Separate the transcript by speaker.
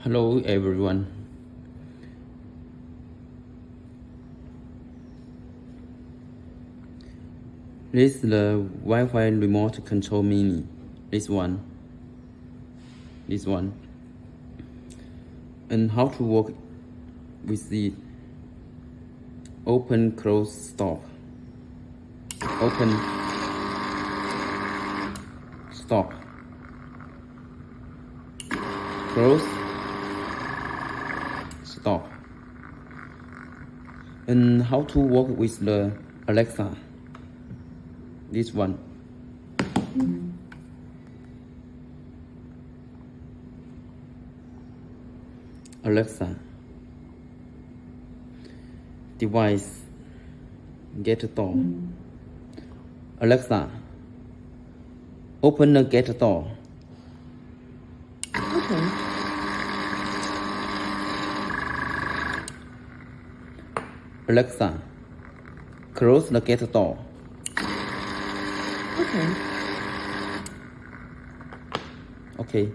Speaker 1: Hello everyone. This is the Wi-Fi remote control mini. This one. And how to work with the open, close, stop. Open, stop. Close, stop. And how to work with the Alexa. This one. Alexa. Device. Get door. Alexa. Open the gate door.
Speaker 2: Okay.
Speaker 1: Alexa. Close the gate door.
Speaker 2: Okay.
Speaker 1: Okay.